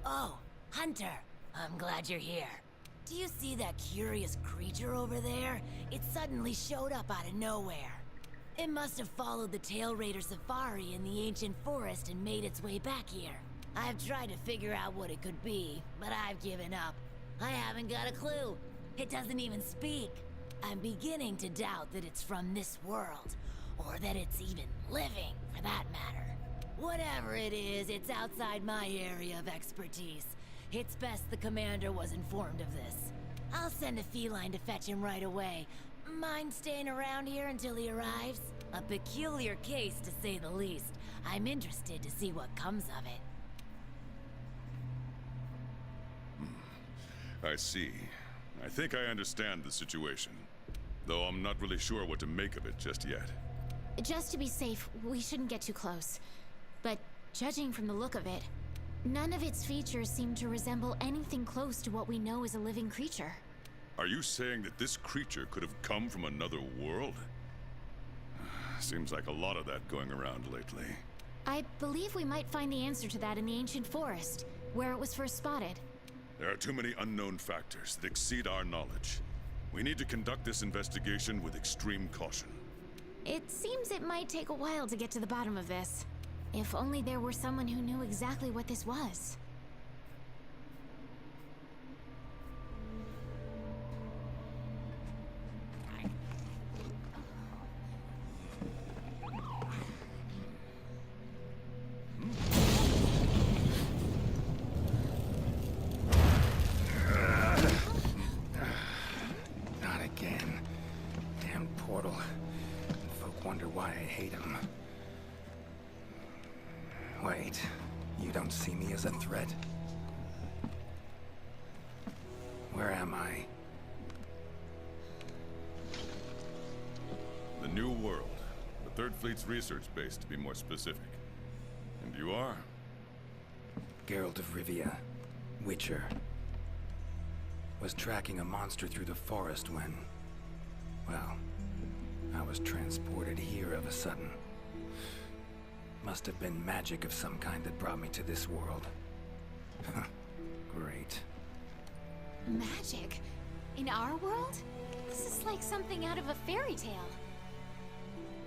Oh, Hunter, I'm glad you're here. Do you see that curious creature over there? It suddenly showed up out of nowhere. It must have followed the Tail Raider safari in the ancient forest and made its way back here. I've tried to figure out what it could be, but I've given up. I haven't got a clue. It doesn't even speak. I'm beginning to doubt that it's from this world, or that it's even living, for that matter. Whatever it is, it's outside my area of expertise. It's best the commander was informed of this. I'll send a feline to fetch him right away. Mind staying around here until he arrives? A peculiar case, to say the least. I'm interested to see what comes of it. I see. I think I understand the situation. Though I'm not really sure what to make of it just yet. Just to be safe, we shouldn't get too close. But judging from the look of it, none of its features seem to resemble anything close to what we know is a living creature. Are you saying that this creature could have come from another world? Seems like a lot of that going around lately. I believe we might find the answer to that in the ancient forest, where it was first spotted. There are too many unknown factors that exceed our knowledge. We need to conduct this investigation with extreme caution. It seems it might take a while to get to the bottom of this. If only there were someone who knew exactly what this was. Not again. Damn portal. Folk wonder why I hate him. Wait, you don't see me as a threat? Where am I? The New World. The Third Fleet's research base, to be more specific. And you are? Geralt of Rivia, Witcher. Was tracking a monster through the forest when... well, I was transported here of a sudden. Must have been magic of some kind that brought me to this world. Great. Magic? In our world? This is like something out of a fairy tale.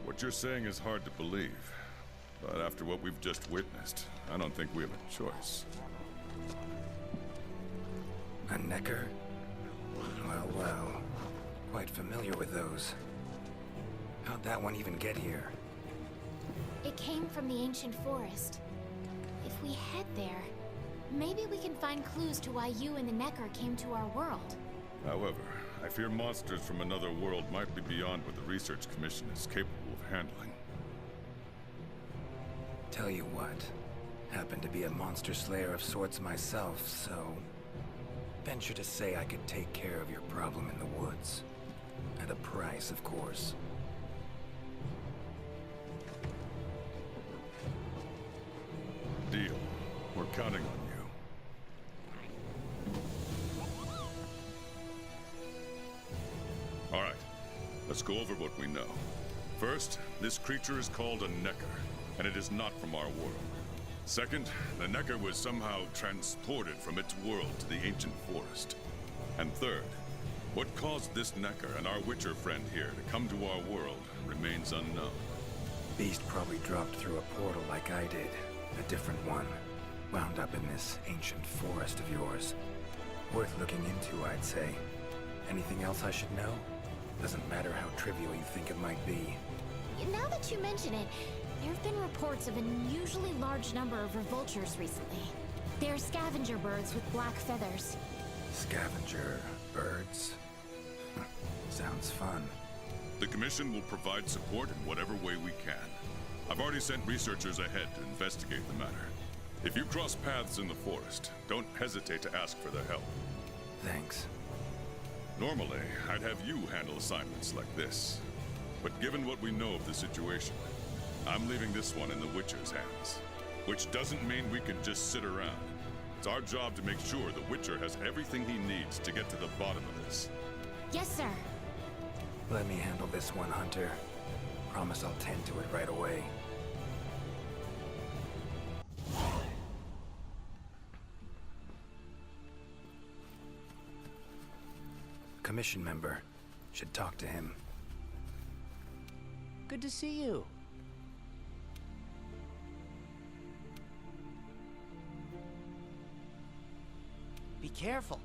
What you're saying is hard to believe. But after what we've just witnessed, I don't think we have a choice. A Necker? Well, well. Quite familiar with those. How'd that one even get here? It came from the ancient forest. If we head there, maybe we can find clues to why you and the Necker came to our world. However, I fear monsters from another world might be beyond what the Research Commission is capable of handling. Tell you what, happen to be a monster slayer of sorts myself, so... venture to say I could take care of your problem in the woods. At a price, of course. Deal. We're counting on you. All right. Let's go over what we know. First, this creature is called a Necker, and it is not from our world. Second, the Necker was somehow transported from its world to the ancient forest. And third, what caused this Necker and our Witcher friend here to come to our world remains unknown. Beast probably dropped through a portal like I did. A different one. Wound up in this ancient forest of yours. Worth looking into, I'd say. Anything else I should know? Doesn't matter how trivial you think it might be. Now that you mention it, there have been reports of an unusually large number of revoltures recently. They're scavenger birds with black feathers. Scavenger birds? Sounds fun. The Commission will provide support in whatever way we can. I've already sent researchers ahead to investigate the matter. If you cross paths in the forest, don't hesitate to ask for their help. Thanks. Normally, I'd have you handle assignments like this. But given what we know of the situation, I'm leaving this one in the Witcher's hands. Which doesn't mean we can just sit around. It's our job to make sure the Witcher has everything he needs to get to the bottom of this. Yes, sir. Let me handle this one, Hunter. Promise I'll tend to it right away. commission member. Should talk to him. Good to see you. Be careful.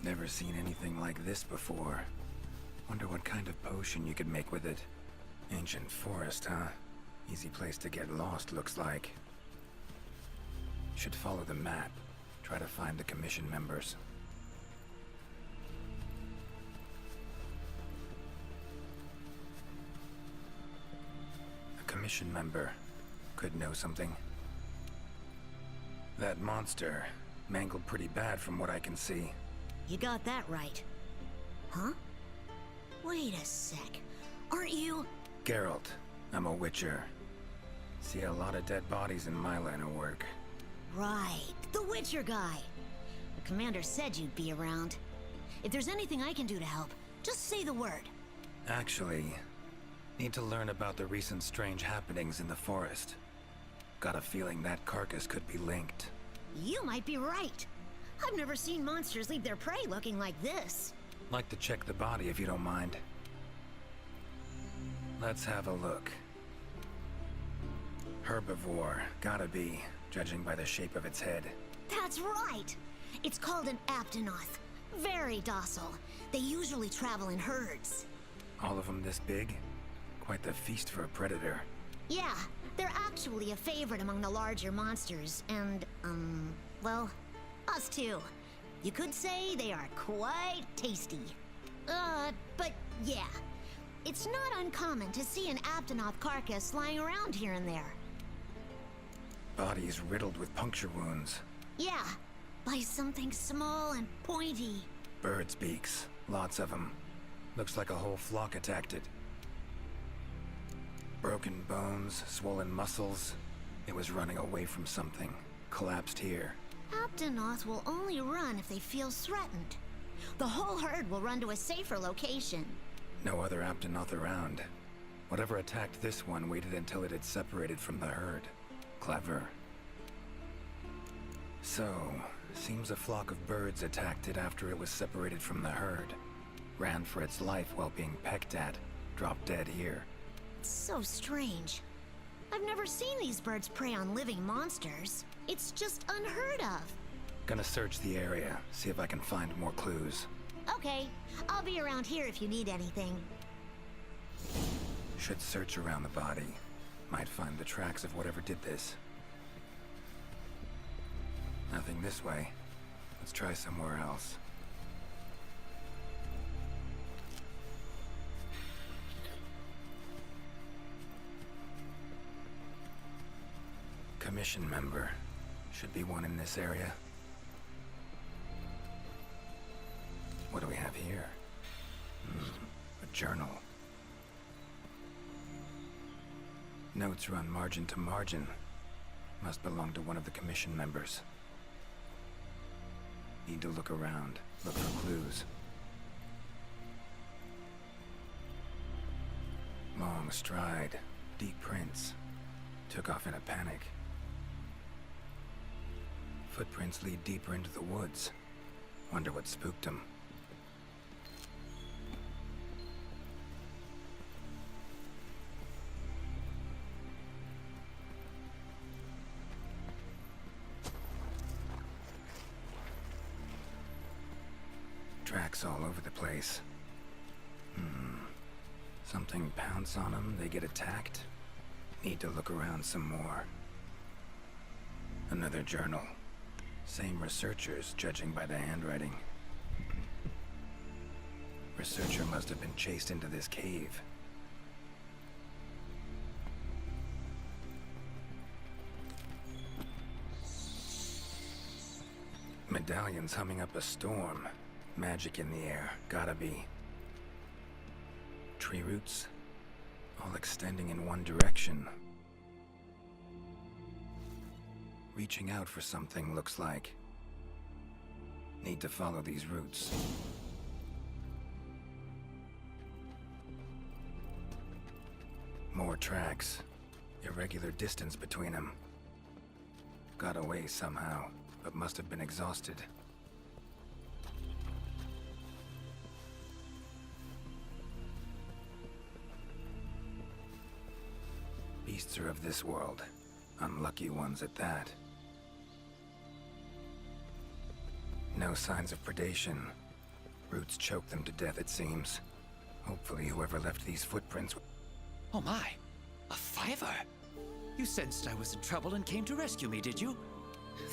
Never seen anything like this before. Wonder what kind of potion you could make with it. Ancient forest, huh? Easy place to get lost, looks like. Should follow the map. Try to find the commission members. A commission member could know something. That monster mangled pretty bad from what I can see. You got that right. Huh? Wait a sec. Aren't you... Geralt. I'm a witcher. See a lot of dead bodies in my line of work. Right, the Witcher guy. The commander said you'd be around. If there's anything I can do to help, just say the word. Actually, need to learn about the recent strange happenings in the forest. Got a feeling that carcass could be linked. You might be right. I've never seen monsters leave their prey looking like this. Like to check the body if you don't mind. Let's have a look. Herbivore, gotta be, judging by the shape of its head. That's right! It's called an aptonoth. Very docile. They usually travel in herds. All of them this big? Quite the feast for a predator. Yeah, they're actually a favorite among the larger monsters, and, well, us too. You could say they are quite tasty. But yeah, it's not uncommon to see an aptonoth carcass lying around here and there. Bodies riddled with puncture wounds. Yeah, by something small and pointy. Birds' beaks, lots of them. Looks like a whole flock attacked it. Broken bones, swollen muscles. It was running away from something. Collapsed here. Aptonoth will only run if they feel threatened. The whole herd will run to a safer location. No other Aptonoth around. Whatever attacked this one waited until it had separated from the herd. Clever. So, seems a flock of birds attacked it after it was separated from the herd. Ran for its life while being pecked at. Dropped dead here. It's so strange. I've never seen these birds prey on living monsters. It's just unheard of. Gonna search the area, see if I can find more clues. Okay, I'll be around here if you need anything. Should search around the body. Might find the tracks of whatever did this. Nothing this way. Let's try somewhere else. Commission member. Should be one in this area. What do we have here? A journal. Notes run margin to margin. Must belong to one of the commission members. Need to look around, look for clues. Long stride, deep prints. Took off in a panic. Footprints lead deeper into the woods. Wonder what spooked him. Tracks all over the place. Something pounce on them, they get attacked. Need to look around some more. Another journal. Same researchers, judging by the handwriting. Researcher must have been chased into this cave. Medallions humming up a storm. Magic in the air, gotta be. Tree roots, all extending in one direction. Reaching out for something, looks like. Need to follow these roots. More tracks. Irregular distance between them. Got away somehow, but must have been exhausted. Beasts are of this world. Unlucky ones at that. No signs of predation. Roots choke them to death, it seems. Hopefully whoever left these footprints... Oh my, a 5er? You sensed I was in trouble and came to rescue me, did you?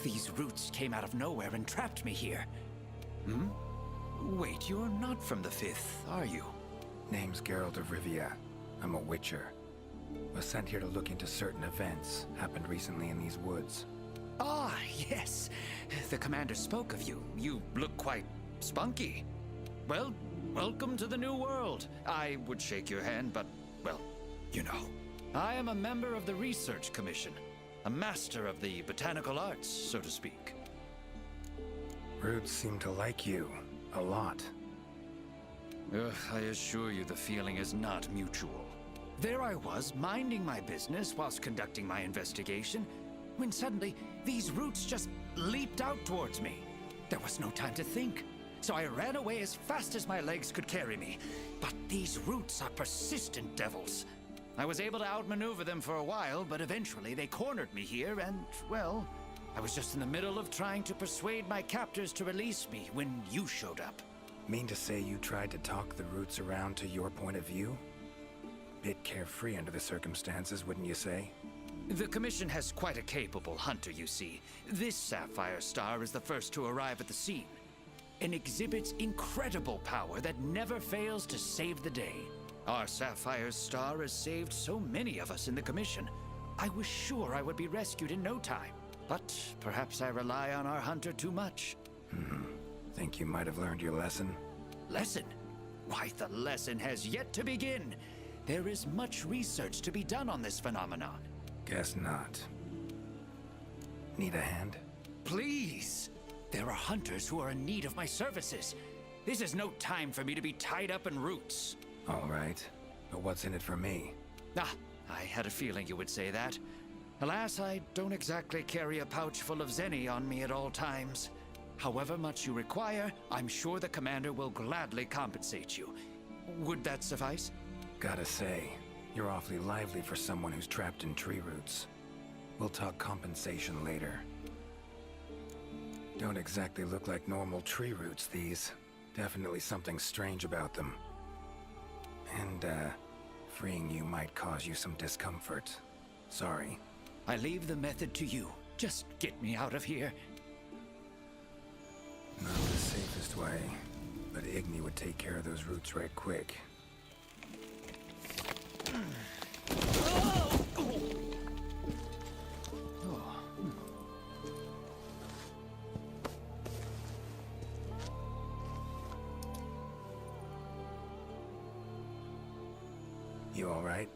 These roots came out of nowhere and trapped me here. Hmm? Wait, you're not from the 5th, are you? Name's Geralt of Rivia. I'm a Witcher. Was sent here to look into certain events happened recently in these woods. Ah, yes. The commander spoke of you. You look quite spunky. Well, welcome to the new world. I would shake your hand, but, well, you know. I am a member of the Research Commission. A master of the botanical arts, so to speak. Roots seem to like you. A lot. I assure you the feeling is not mutual. There I was, minding my business whilst conducting my investigation, when suddenly these roots just leaped out towards me. There was no time to think, so I ran away as fast as my legs could carry me. But these roots are persistent devils. I was able to outmaneuver them for a while, but eventually they cornered me here and, well, I was just in the middle of trying to persuade my captors to release me when you showed up. Mean to say you tried to talk the roots around to your point of view? Bit carefree under the circumstances, wouldn't you say? The Commission has quite a capable hunter, you see. This Sapphire Star is the first to arrive at the scene, and exhibits incredible power that never fails to save the day. Our Sapphire Star has saved so many of us in the Commission. I was sure I would be rescued in no time, but perhaps I rely on our hunter too much. Think you might have learned your lesson? Lesson? Why, the lesson has yet to begin. There is much research to be done on this phenomenon. Guess not. Need a hand? Please! There are hunters who are in need of my services. This is no time for me to be tied up in roots. All right. But what's in it for me? Ah, I had a feeling you would say that. Alas, I don't exactly carry a pouch full of zenny on me at all times. However much you require, I'm sure the commander will gladly compensate you. Would that suffice? Gotta say, you're awfully lively for someone who's trapped in tree roots. We'll talk compensation later. Don't exactly look like normal tree roots, these. Definitely something strange about them. And, freeing you might cause you some discomfort. Sorry. I leave the method to you. Just get me out of here. Not the safest way, but Igni would take care of those roots right quick. You all right?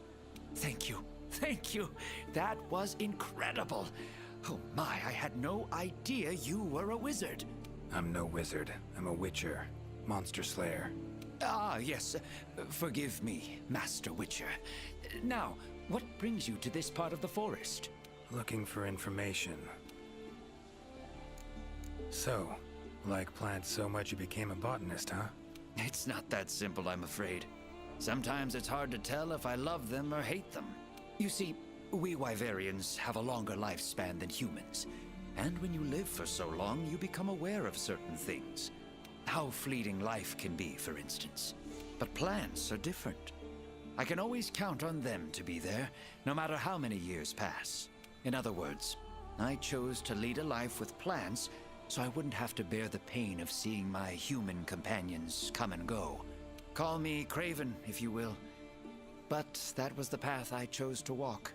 Thank you. Thank you. That was incredible. Oh my, I had no idea you were a wizard. I'm no wizard. I'm a witcher. Monster slayer. Ah, yes. Forgive me, Master Witcher. Now, what brings you to this part of the forest? Looking for information. So, like plants so much you became a botanist, huh? It's not that simple, I'm afraid. Sometimes it's hard to tell if I love them or hate them. You see, we Wyverians have a longer lifespan than humans. And when you live for so long, you become aware of certain things. How fleeting life can be, for instance. But plants are different. I can always count on them to be there, no matter how many years pass. In other words, I chose to lead a life with plants so I wouldn't have to bear the pain of seeing my human companions come and go. Call me Craven, if you will. But that was the path I chose to walk.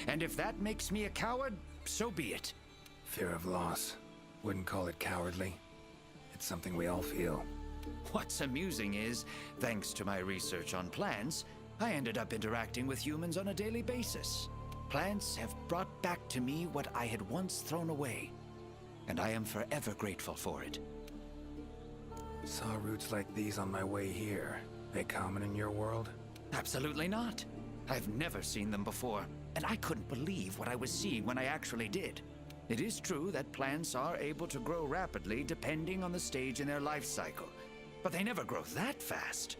And if that makes me a coward, so be it. Fear of loss. Wouldn't call it cowardly. It's something we all feel. What's amusing is, thanks to my research on plants, I ended up interacting with humans on a daily basis. Plants have brought back to me what I had once thrown away, and I am forever grateful for it. Saw roots like these on my way here. They common in your world? Absolutely not. I've never seen them before, and I couldn't believe what I was seeing when I actually did. It is true that plants are able to grow rapidly depending on the stage in their life cycle, but they never grow that fast.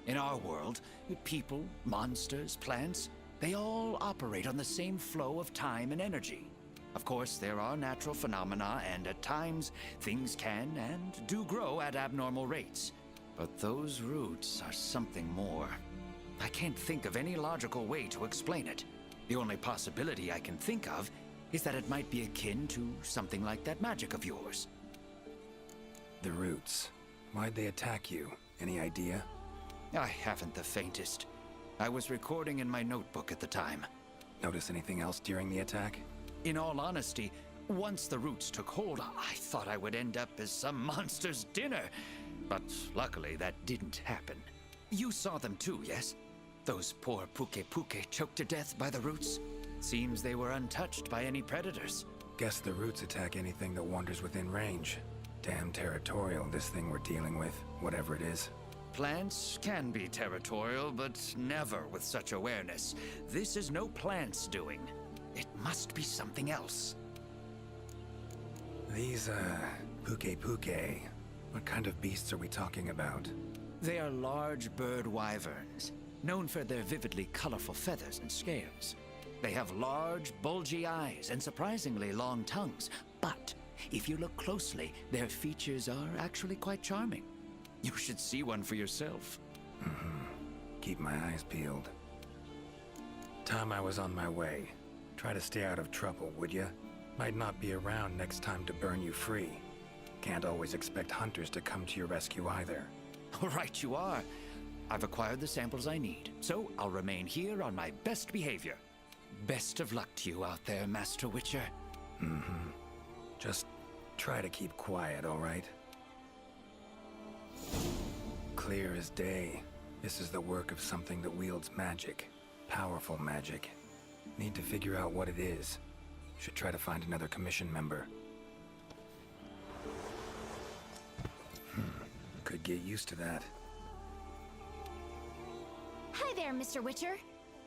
In our world, people, monsters, plants, they all operate on the same flow of time and energy. Of course, there are natural phenomena, and at times, things can and do grow at abnormal rates. But those roots are something more. I can't think of any logical way to explain it. The only possibility I can think of is that it might be akin to something like that magic of yours. The roots. Why'd they attack you? Any idea? I haven't the faintest. I was recording in my notebook at the time. Notice anything else during the attack? In all honesty, once the roots took hold, I thought I would end up as some monster's dinner. But luckily, that didn't happen. You saw them too, yes? Those poor Puke choked to death by the roots. Seems they were untouched by any predators. Guess the roots attack anything that wanders within range. Damn territorial, this thing we're dealing with, whatever it is. Plants can be territorial, but never with such awareness. This is no plant's doing. It must be something else. These, Puke. What kind of beasts are we talking about? They are large bird wyverns, known for their vividly colorful feathers and scales. They have large, bulgy eyes and surprisingly long tongues, but if you look closely, their features are actually quite charming. You should see one for yourself. Keep my eyes peeled. Time I was on my way. Try to stay out of trouble, would ya? Might not be around next time to burn you free. Can't always expect hunters to come to your rescue either. All right, you are. I've acquired the samples I need, so I'll remain here on my best behavior. Best of luck to you out there, Master Witcher. Just try to keep quiet, all right? Clear as day. This is the work of something that wields magic. Powerful magic. Need to figure out what it is. Should try to find another commission member. Could get used to that. Hi there, Mr. Witcher.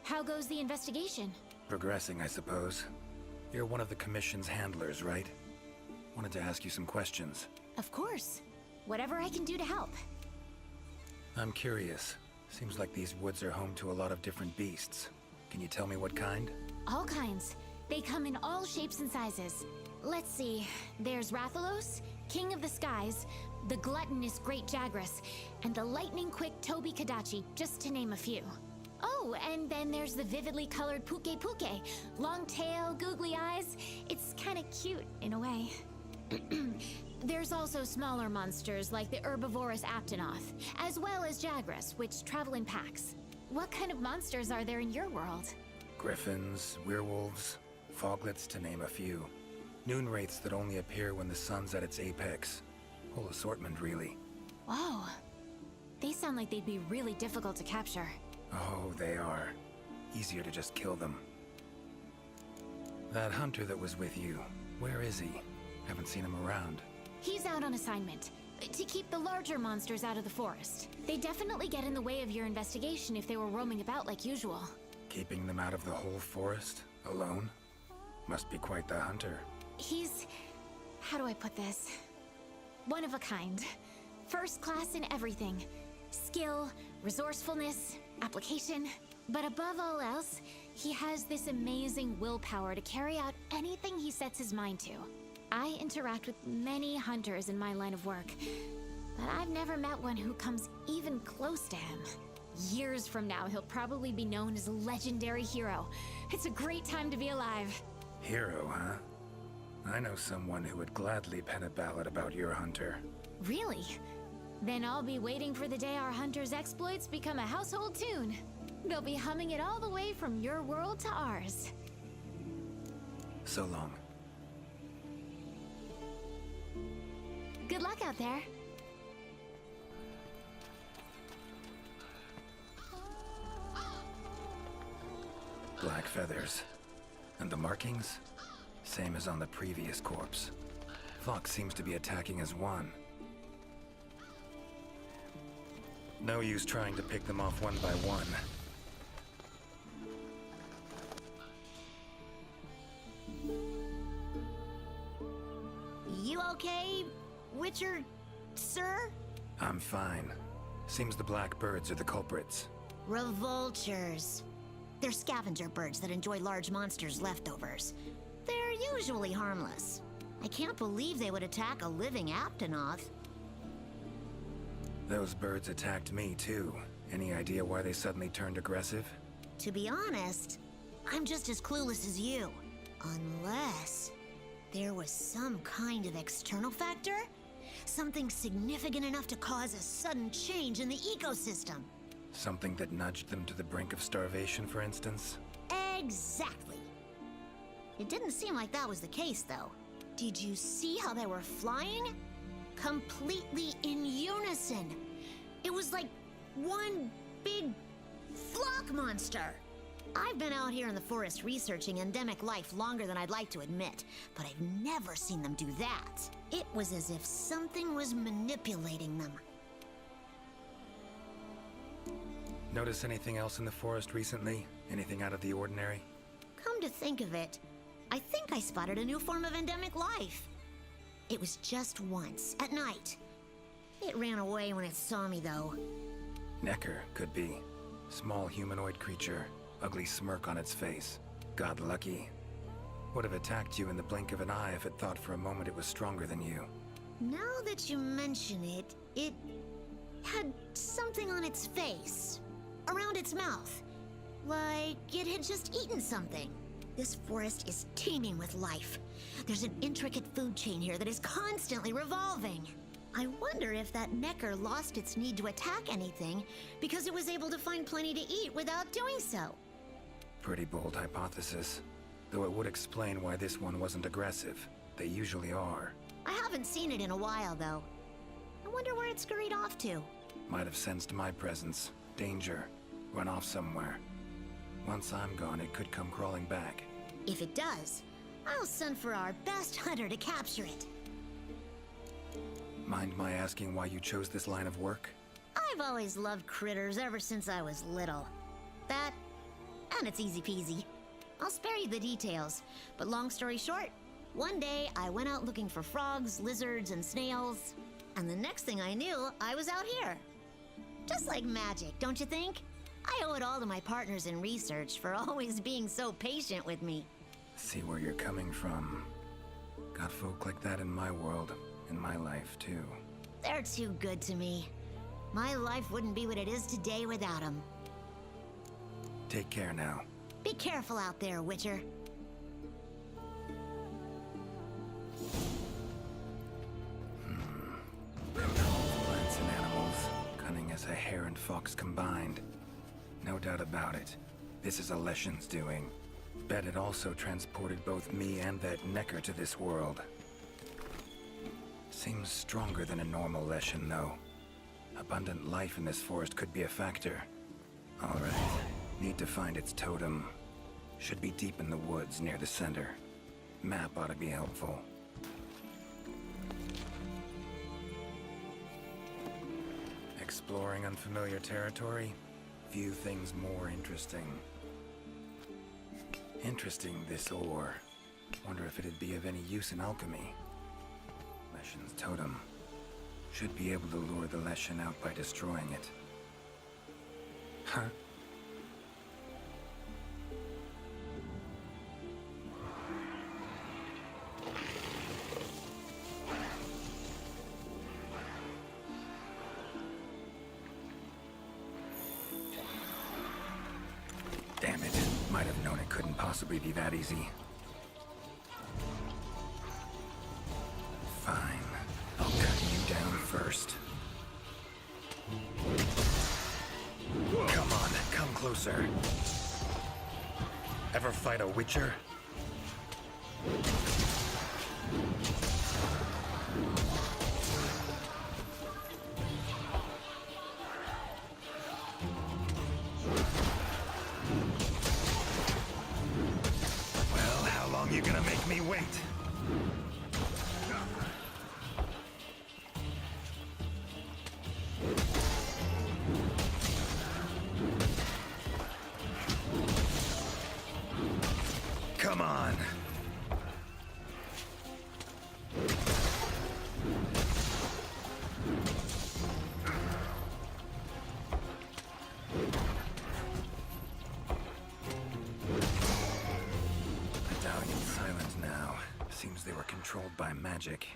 How goes the investigation? Progressing, I suppose. You're one of the commission's handlers, right? Wanted to ask you some questions. Of course. Whatever I can do to help. I'm curious. Seems like these woods are home to a lot of different beasts. Can you tell me what kind? All kinds. They come in all shapes and sizes. Let's see. There's Rathalos, King of the Skies, the gluttonous Great Jagras, and the lightning-quick Toby Kadachi, just to name a few. Oh, and then there's the vividly colored Puke. Long tail, googly eyes. It's kind of cute, in a way. There's also smaller monsters like the herbivorous Aptonoth, as well as Jagras, which travel in packs. What kind of monsters are there in your world? Griffins, werewolves, foglets, to name a few. Noon wraiths that only appear when the sun's at its apex. Whole assortment, really. Whoa. They sound like they'd be really difficult to capture. Oh, they are. Easier to just kill them. That hunter that was with you, where is he? Haven't seen him around. He's out on assignment, to keep the larger monsters out of the forest. They definitely get in the way of your investigation if they were roaming about like usual. Keeping them out of the whole forest? Alone? Must be quite the hunter. He's... how do I put this? One of a kind. First class in everything. Skill, resourcefulness, application. But above all else, he has this amazing willpower to carry out anything he sets his mind to. I interact with many hunters in my line of work, but I've never met one who comes even close to him. Years from now, he'll probably be known as a legendary hero. It's a great time to be alive. Hero, huh? I know someone who would gladly pen a ballad about your hunter. Really? Then I'll be waiting for the day our hunter's exploits become a household tune. They'll be humming it all the way from your world to ours. So long. Good luck out there. Black feathers. And the markings? Same as on the previous corpse. Fox seems to be attacking as one. No use trying to pick them off one by one. You okay, Witcher, sir? I'm fine. Seems the black birds are the culprits. Revoltures. They're scavenger birds that enjoy large monsters' leftovers. They're usually harmless. I can't believe they would attack a living Aptonoth. Those birds attacked me, too. Any idea why they suddenly turned aggressive? To be honest, I'm just as clueless as you. Unless there was some kind of external factor? Something significant enough to cause a sudden change in the ecosystem. Something that nudged them to the brink of starvation, for instance? Exactly. It didn't seem like that was the case, though. Did you see how they were flying? Completely in unison. It was like one big flock monster. I've been out here in the forest researching endemic life longer than I'd like to admit, but I've never seen them do that. It was as if something was manipulating them. Notice anything else in the forest recently? Anything out of the ordinary? Come to think of it, I think I spotted a new form of endemic life. It was just once, at night. It ran away when it saw me, though. Necker, could be. Small humanoid creature, ugly smirk on its face. Got lucky. Would have attacked you in the blink of an eye if it thought for a moment it was stronger than you. Now that you mention it, it had something on its face. Around its mouth. Like it had just eaten something. This forest is teeming with life. There's an intricate food chain here that is constantly revolving. I wonder if that Necker lost its need to attack anything because it was able to find plenty to eat without doing so. Pretty bold hypothesis. Though it would explain why this one wasn't aggressive. They usually are. I haven't seen it in a while, though. I wonder where it scurried off to. Might have sensed my presence. Danger. Run off somewhere. Once I'm gone, it could come crawling back. If it does, I'll send for our best hunter to capture it. Mind my asking why you chose this line of work? I've always loved critters ever since I was little. That, and it's easy peasy. I'll spare you the details, but long story short, one day I went out looking for frogs, lizards, and snails, and the next thing I knew, I was out here. Just like magic, don't you think? I owe it all to my partners in research for always being so patient with me. See where you're coming from. Got folk like that in my world, in my life, too. They're too good to me. My life wouldn't be what it is today without them. Take care now. Be careful out there, Witcher. Plants and animals, cunning as a hare and fox combined. No doubt about it. This is a Leshen's doing. Bet it also transported both me and that Necker to this world. Seems stronger than a normal Leshen, though. Abundant life in this forest could be a factor. Alright. Need to find its totem. Should be deep in the woods near the center. Map ought to be helpful. Exploring unfamiliar territory? Few things more interesting. Interesting, this ore. Wonder if it'd be of any use in alchemy. Leshen's totem. Should be able to lure the Leshen out by destroying it. Huh? Damn it. Might have known it couldn't possibly be that easy. Fine. I'll cut you down first. Come on, come closer. Ever fight a Witcher? Well, how long you gonna make me wait? they were controlled by magic.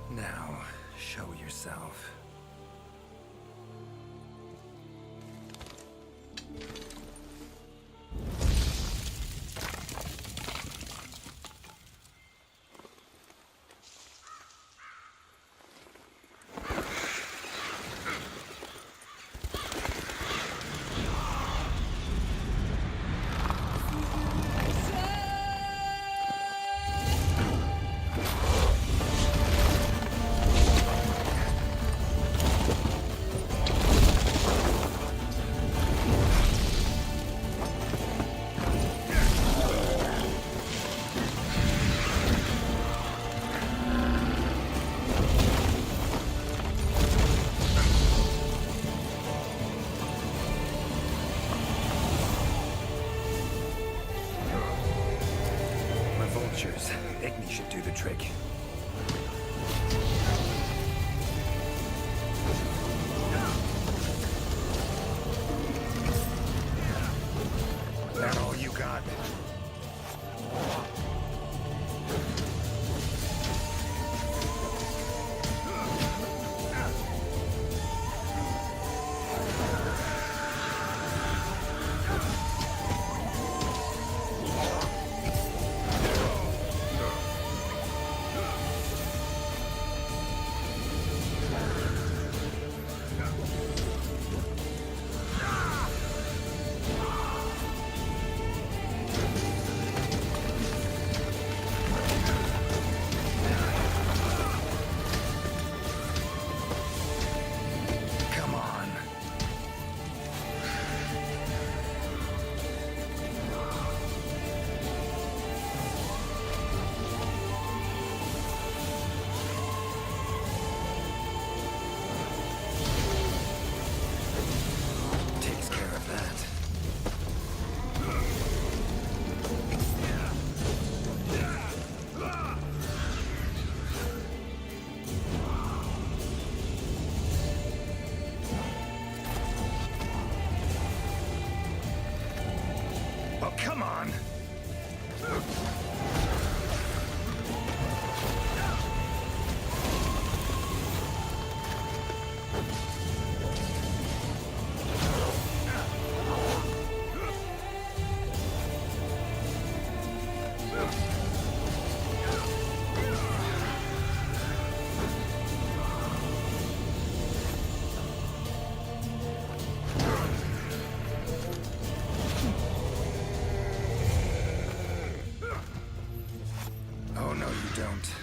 Now, show yourself. Igni should do the trick. That all you got? Come on! Oh, no, you don't.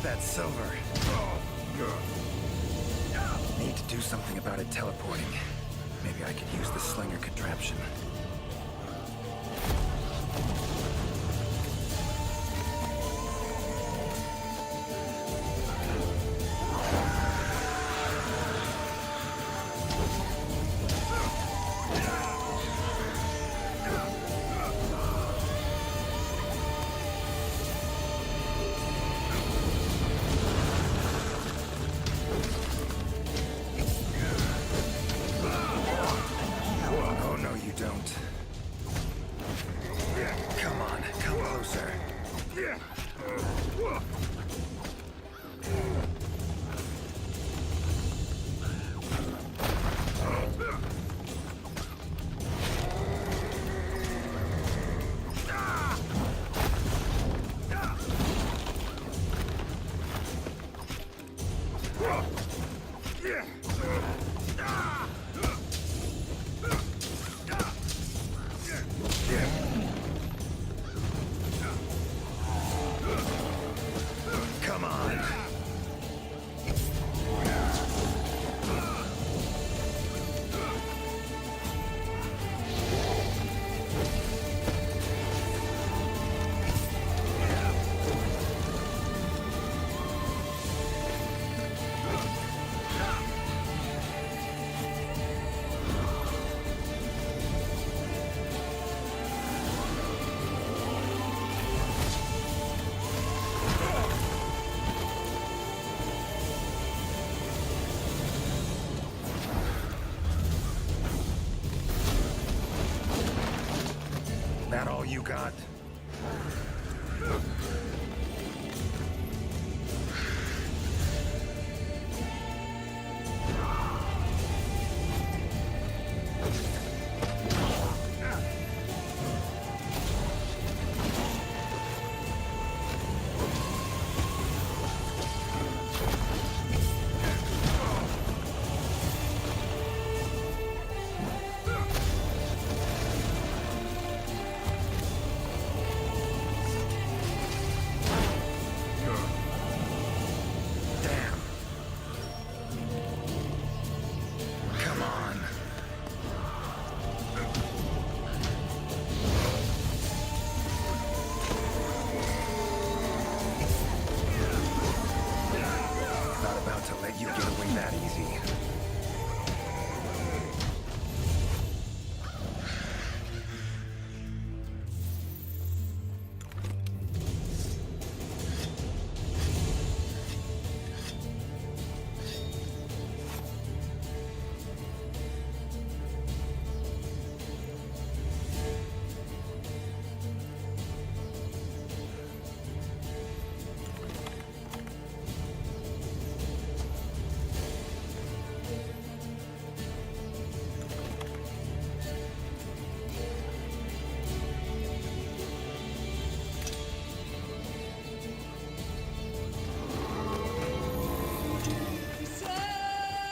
That silver. Need to do something about it teleporting. Maybe I could use the slinger contraption. Oh, no, you don't. That all you got?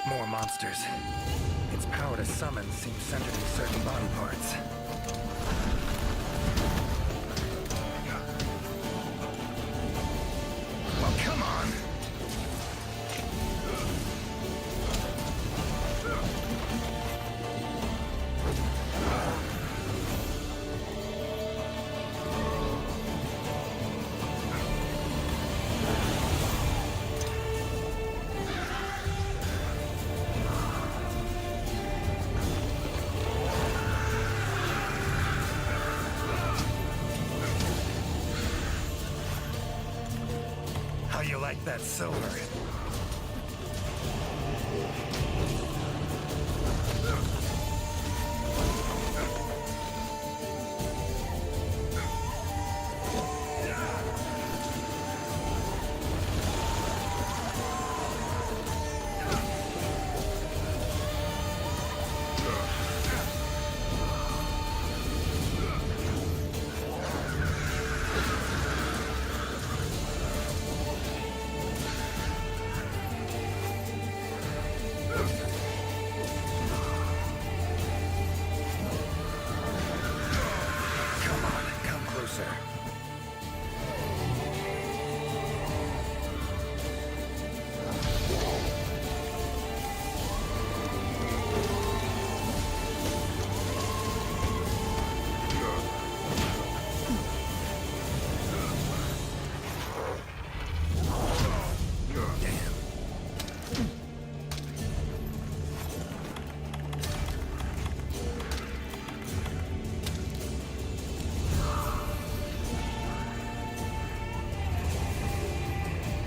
More monsters. Its power to summon seems centered in certain body parts. Well, come on! How you like that silver?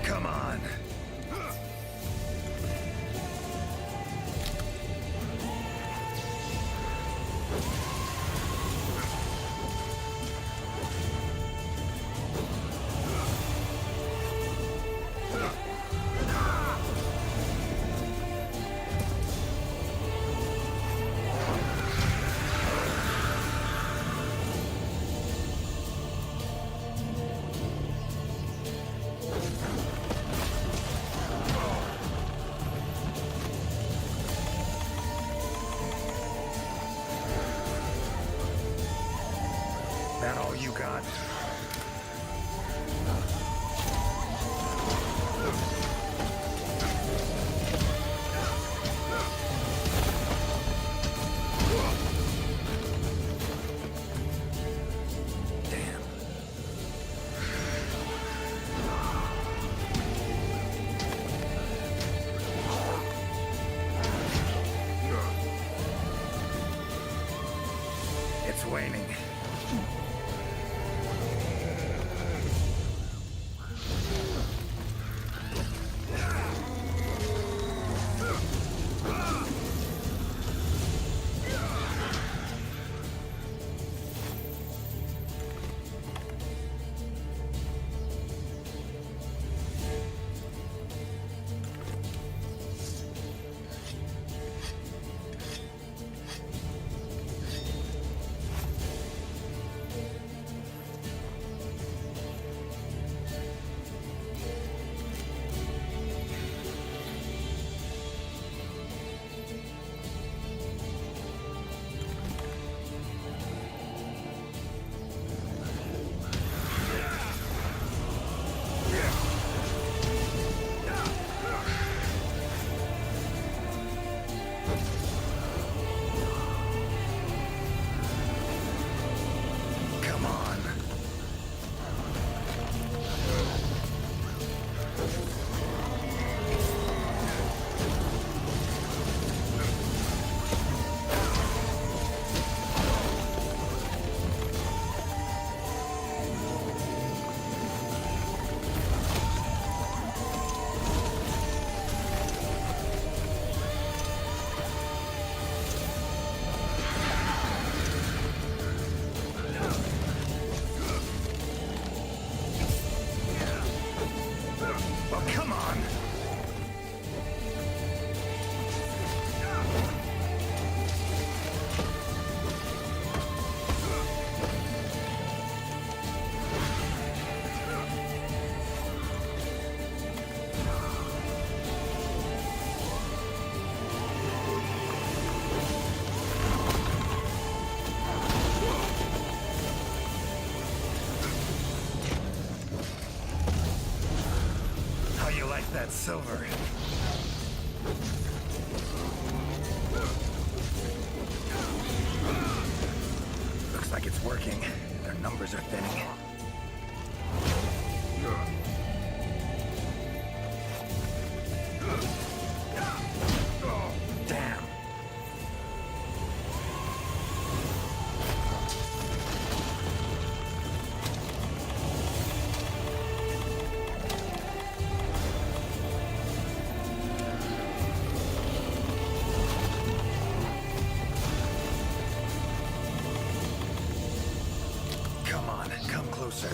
Come on. That all you got? Damn. It's waning. Come on. Well, come on. How you like that silver? Looks like it's working. Their numbers are thinning. Damn. Come on, come closer.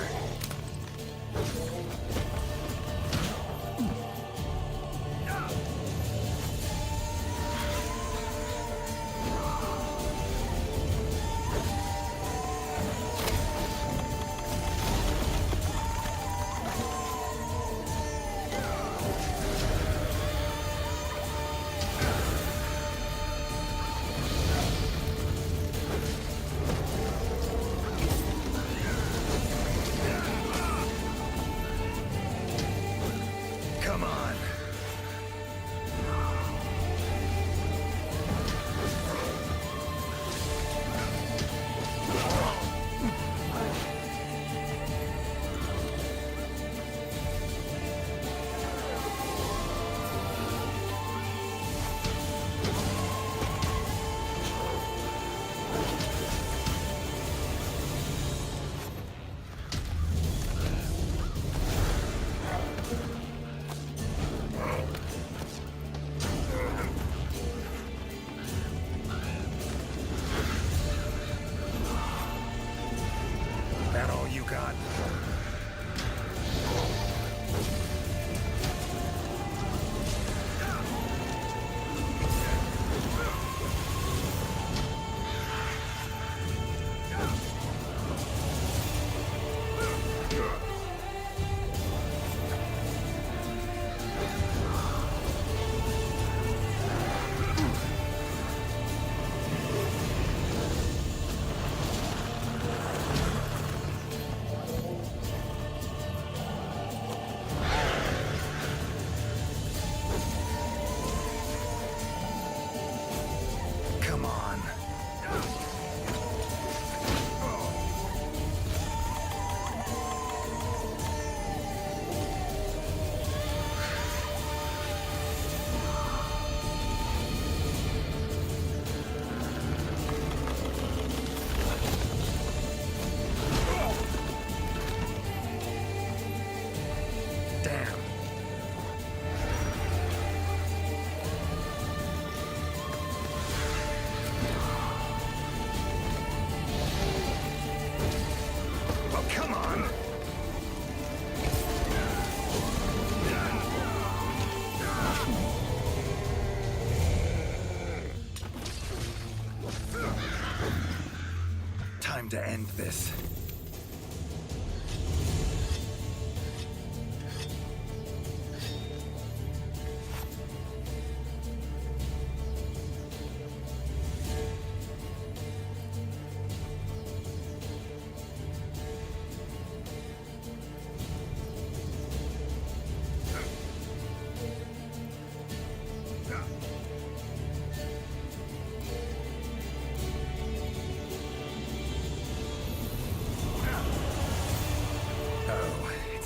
Come on. That all you got? Come on. Damn. Well, come on. Time to end this.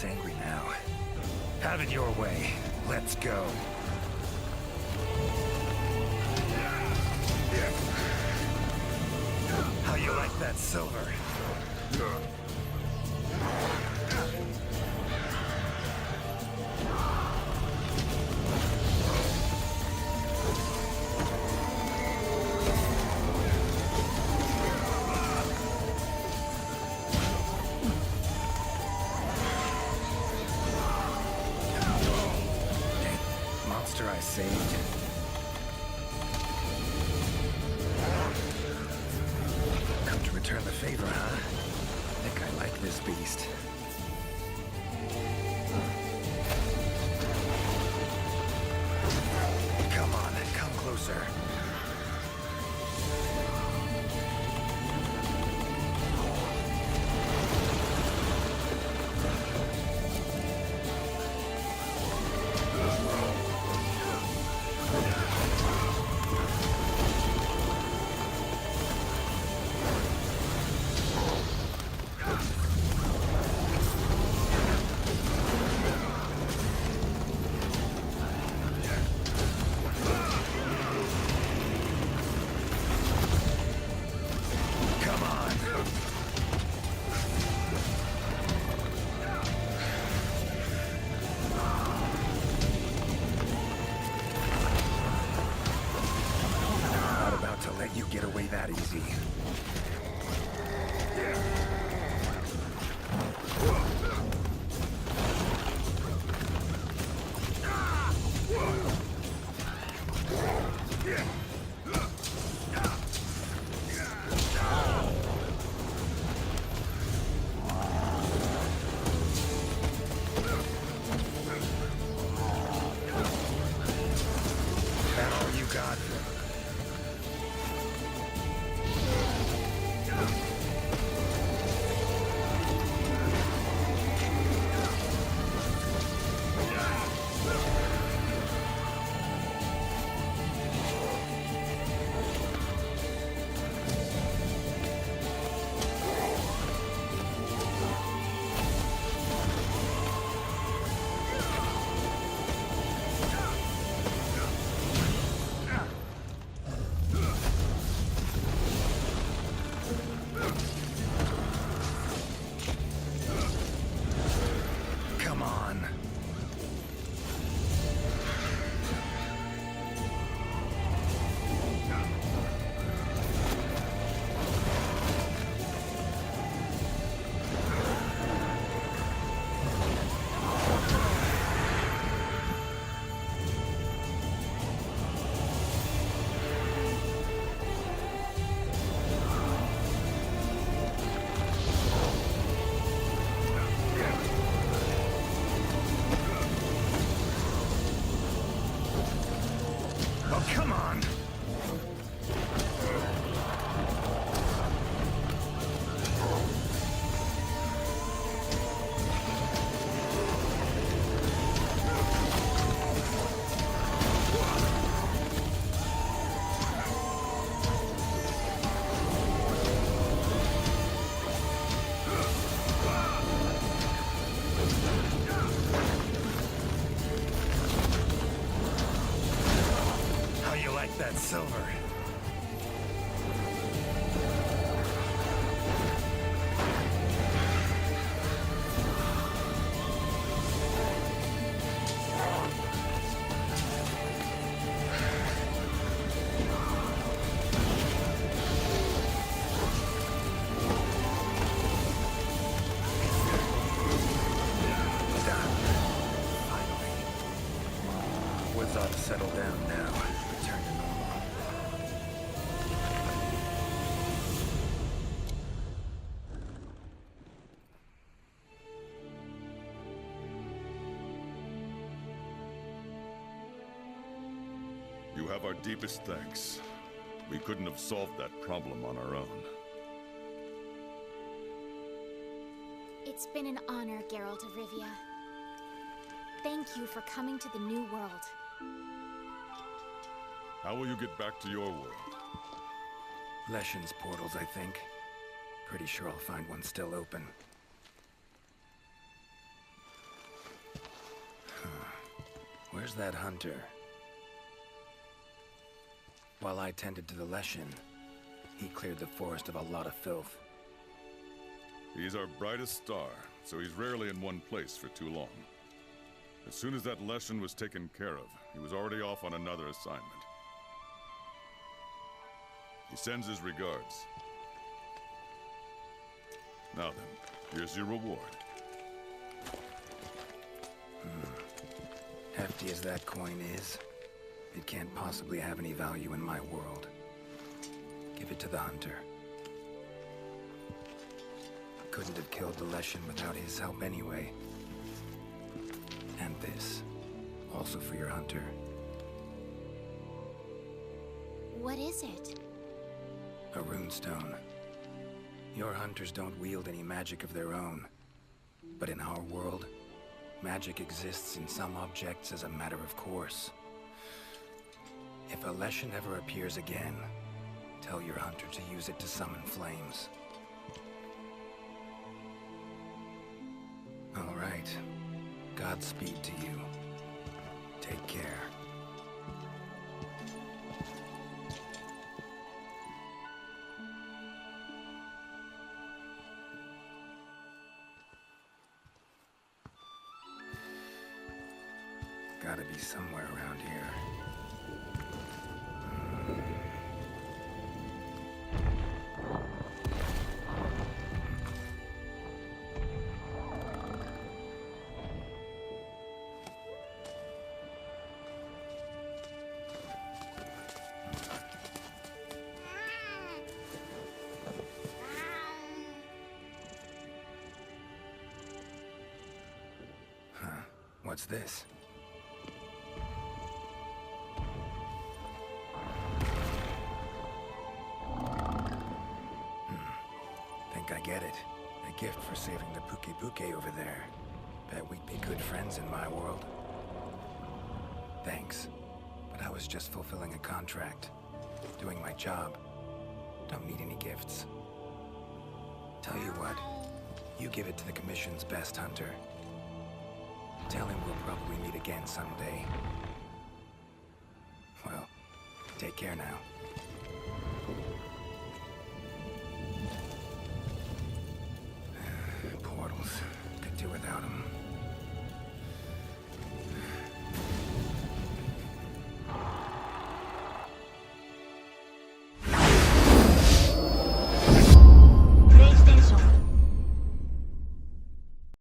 Geralt's angry now. Have it your way. Let's go. How you like that silver? Monster I saved. Come to return the favor, huh? Think I like this beast. Come on, come closer. You get away that easy. That all you got? Come on. Oh, come on! How you like that silver? Woods ought to settle down now. Return to normal. You have our deepest thanks. We couldn't have solved that problem on our own. It's been an honor, Geralt of Rivia. Thank you for coming to the New World. How will you get back to your world? Leshen's portals, I think. Pretty sure I'll find one still open. Where's that hunter? While I tended to the Leshen, he cleared the forest of a lot of filth. He's our brightest star, so he's rarely in one place for too long. As soon as that Leshen was taken care of, he was already off on another assignment. He sends his regards. Now then, here's your reward. Hefty as that coin is, it can't possibly have any value in my world. Give it to the hunter. Couldn't have killed the Leshen without his help anyway. And this, also for your hunter. What is it? A runestone. Your hunters don't wield any magic of their own. But in our world, magic exists in some objects as a matter of course. If a Leshen ever appears again, tell your hunter to use it to summon flames. All right. Godspeed to you. Take care. Gotta be somewhere around here. Huh. What's this? Think I get it. A gift for saving the Puke over there. Bet we'd be good friends in my world. Thanks. But I was just fulfilling a contract. Doing my job. Don't need any gifts. Tell you what. You give it to the Commission's best hunter. Tell him we'll probably meet again someday. Well, take care now. Portals. Could do without them.